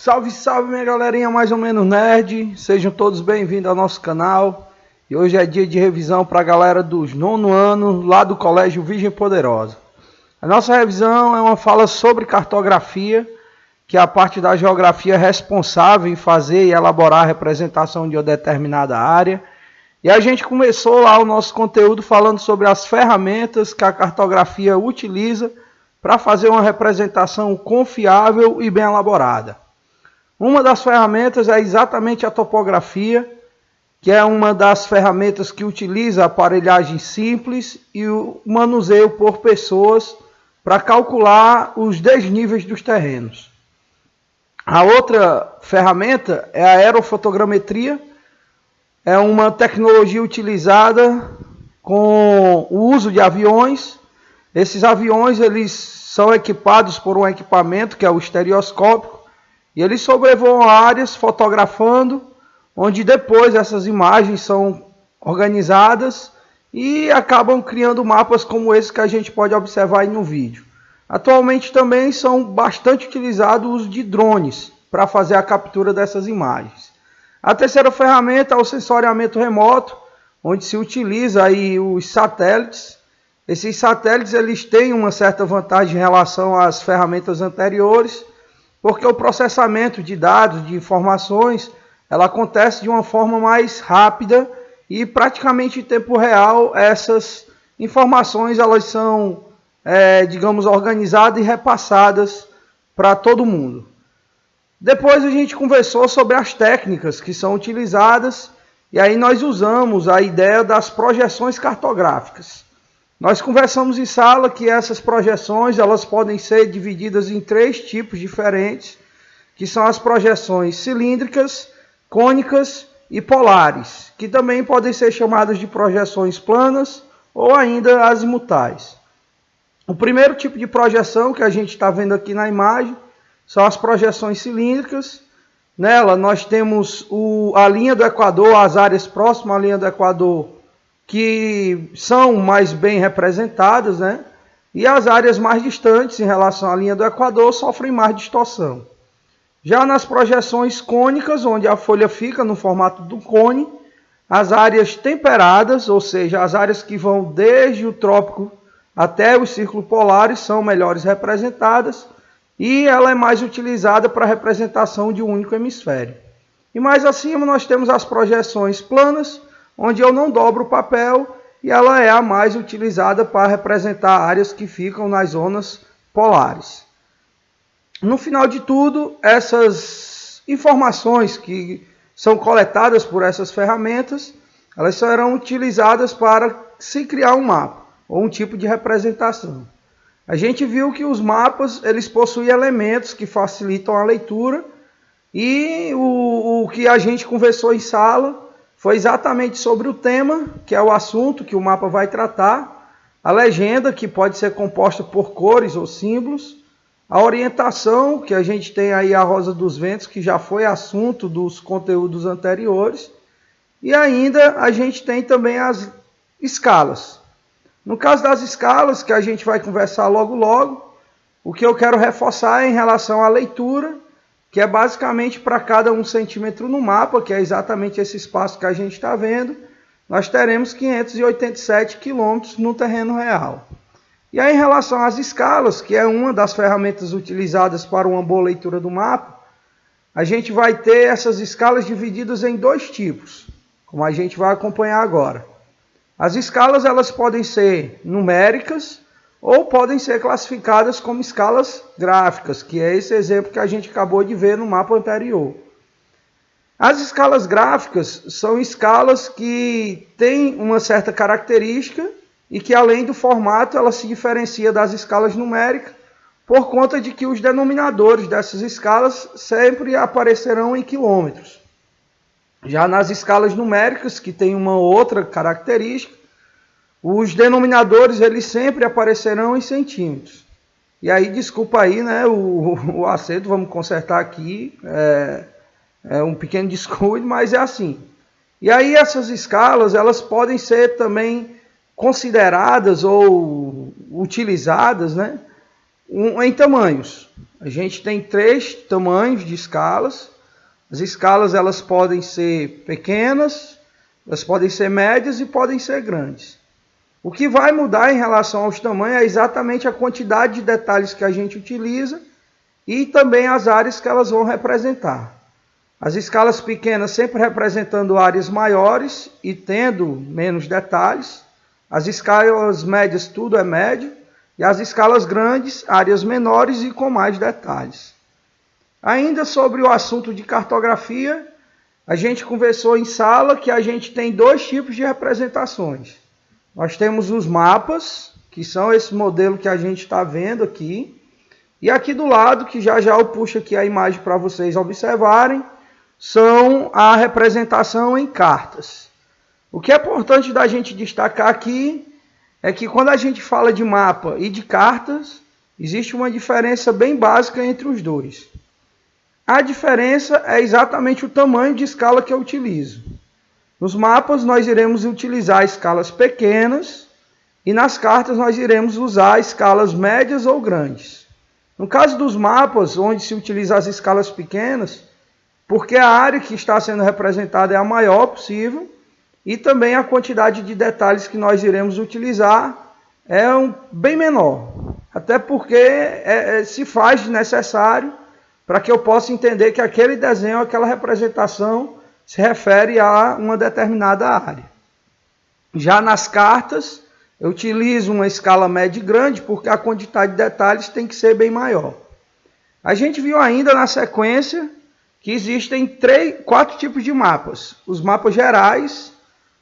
Salve, salve minha galerinha mais ou menos nerd, sejam todos bem-vindos ao nosso canal. E hoje é dia de revisão para a galera dos 9º ano, lá do Colégio Virgem Poderosa. A nossa revisão é uma fala sobre cartografia, que é a parte da geografia responsável em fazer e elaborar a representação de uma determinada área. E a gente começou lá o nosso conteúdo falando sobre as ferramentas que a cartografia utiliza para fazer uma representação confiável e bem elaborada. Uma das ferramentas é exatamente a topografia, que é uma das ferramentas que utiliza aparelhagem simples e o manuseio por pessoas para calcular os desníveis dos terrenos. A outra ferramenta é a aerofotogrametria, é uma tecnologia utilizada com o uso de aviões. Esses aviões eles são equipados por um equipamento que é o estereoscópio, e eles sobrevoam áreas fotografando, onde depois essas imagens são organizadas e acabam criando mapas como esse que a gente pode observar aí no vídeo. Atualmente também são bastante utilizados o uso de drones para fazer a captura dessas imagens. A terceira ferramenta é o sensoriamento remoto, onde se utiliza aí os satélites. Esses satélites eles têm uma certa vantagem em relação às ferramentas anteriores, porque o processamento de dados, de informações, ela acontece de uma forma mais rápida e praticamente em tempo real essas informações elas são, digamos, organizadas e repassadas para todo mundo. Depois a gente conversou sobre as técnicas que são utilizadas e aí nós usamos a ideia das projeções cartográficas. Nós conversamos em sala que essas projeções elas podem ser divididas em 3 tipos diferentes, que são as projeções cilíndricas, cônicas e polares, que também podem ser chamadas de projeções planas ou ainda azimutais. O primeiro tipo de projeção que a gente está vendo aqui na imagem são as projeções cilíndricas. Nela nós temos a linha do Equador, as áreas próximas à linha do Equador, que são mais bem representadas, né? E as áreas mais distantes em relação à linha do Equador sofrem mais distorção. Já nas projeções cônicas, onde a folha fica no formato do cone, as áreas temperadas, ou seja, as áreas que vão desde o trópico até os círculos polares, são melhores representadas e ela é mais utilizada para a representação de um único hemisfério. E mais acima nós temos as projeções planas, onde eu não dobro o papel e ela é a mais utilizada para representar áreas que ficam nas zonas polares. No final de tudo, essas informações que são coletadas por essas ferramentas, elas serão utilizadas para se criar um mapa ou um tipo de representação. A gente viu que os mapas eles possuem elementos que facilitam a leitura e o que a gente conversou em sala foi exatamente sobre o tema, que é o assunto que o mapa vai tratar, a legenda, que pode ser composta por cores ou símbolos, a orientação, que a gente tem aí a Rosa dos Ventos, que já foi assunto dos conteúdos anteriores, e ainda a gente tem também as escalas. No caso das escalas, que a gente vai conversar logo logo, o que eu quero reforçar é em relação à leitura, que é basicamente para cada 1 centímetro no mapa, que é exatamente esse espaço que a gente está vendo, nós teremos 587 quilômetros no terreno real. E aí, em relação às escalas, que é uma das ferramentas utilizadas para uma boa leitura do mapa, a gente vai ter essas escalas divididas em 2 tipos, como a gente vai acompanhar agora. As escalas elas podem ser numéricas, ou podem ser classificadas como escalas gráficas, que é esse exemplo que a gente acabou de ver no mapa anterior. As escalas gráficas são escalas que têm uma certa característica e que, além do formato, ela se diferencia das escalas numéricas por conta de que os denominadores dessas escalas sempre aparecerão em quilômetros. Já nas escalas numéricas, que tem uma outra característica, os denominadores eles sempre aparecerão em centímetros. E aí, desculpa aí, né, o acento, vamos consertar aqui, é um pequeno descuido, mas é assim. E aí essas escalas, elas podem ser também consideradas ou utilizadas, né, em tamanhos. A gente tem 3 tamanhos de escalas. As escalas elas podem ser pequenas, elas podem ser médias e podem ser grandes. O que vai mudar em relação aos tamanhos é exatamente a quantidade de detalhes que a gente utiliza e também as áreas que elas vão representar. As escalas pequenas sempre representando áreas maiores e tendo menos detalhes. As escalas médias tudo é médio. E as escalas grandes, áreas menores e com mais detalhes. Ainda sobre o assunto de cartografia, a gente conversou em sala que a gente tem 2 tipos de representações. Nós temos os mapas, que são esse modelo que a gente está vendo aqui. E aqui do lado, que já eu puxo aqui a imagem para vocês observarem, são a representação em cartas. O que é importante da gente destacar aqui é que quando a gente fala de mapa e de cartas, existe uma diferença bem básica entre os dois. A diferença é exatamente o tamanho de escala que eu utilizo. Nos mapas nós iremos utilizar escalas pequenas e nas cartas nós iremos usar escalas médias ou grandes. No caso dos mapas, onde se utiliza as escalas pequenas, porque a área que está sendo representada é a maior possível e também a quantidade de detalhes que nós iremos utilizar é bem menor. Até porque se faz necessário para que eu possa entender que aquele desenho, aquela representação se refere a uma determinada área. Já nas cartas, eu utilizo uma escala média e grande porque a quantidade de detalhes tem que ser bem maior. A gente viu ainda na sequência que existem 4 tipos de mapas. Os mapas gerais,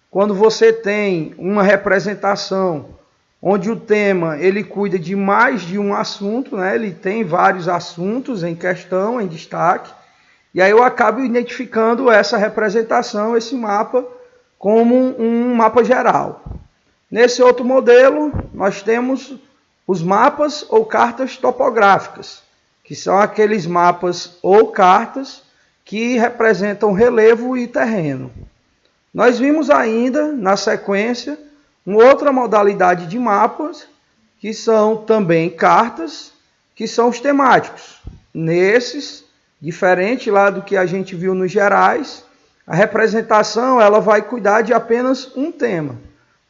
quando você tem uma representação onde o tema ele cuida de mais de um assunto, né? Ele tem vários assuntos em questão, em destaque, e aí eu acabo identificando essa representação, esse mapa, como um mapa geral. Nesse outro modelo, nós temos os mapas ou cartas topográficas, que são aqueles mapas ou cartas que representam relevo e terreno. Nós vimos ainda, na sequência, uma outra modalidade de mapas, que são também cartas, que são os temáticos. Nesses, diferente lá do que a gente viu nos gerais, a representação ela vai cuidar de apenas um tema. Ou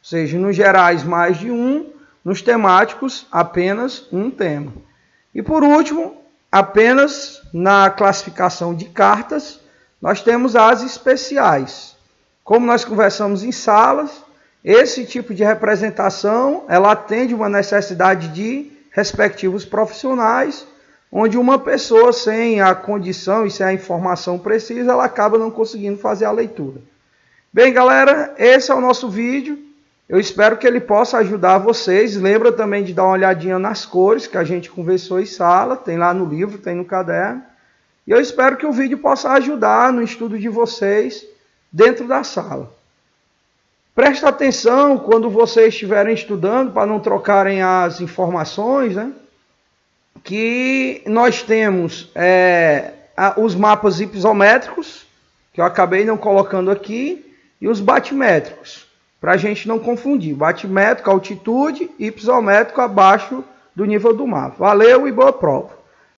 seja, nos gerais mais de um, nos temáticos apenas um tema. E por último, apenas na classificação de cartas, nós temos as especiais. Como nós conversamos em salas, esse tipo de representação ela atende uma necessidade de respectivos profissionais, onde uma pessoa sem a condição e sem a informação precisa, ela acaba não conseguindo fazer a leitura. Bem, galera, esse é o nosso vídeo. Eu espero que ele possa ajudar vocês. Lembra também de dar uma olhadinha nas cores que a gente conversou em sala. Tem lá no livro, tem no caderno. E eu espero que o vídeo possa ajudar no estudo de vocês dentro da sala. Presta atenção quando vocês estiverem estudando, para não trocarem as informações, né? Que nós temos os mapas isométricos, que eu acabei não colocando aqui, e os batimétricos, para a gente não confundir. Batimétrico, altitude, isométrico abaixo do nível do mapa. Valeu e boa prova!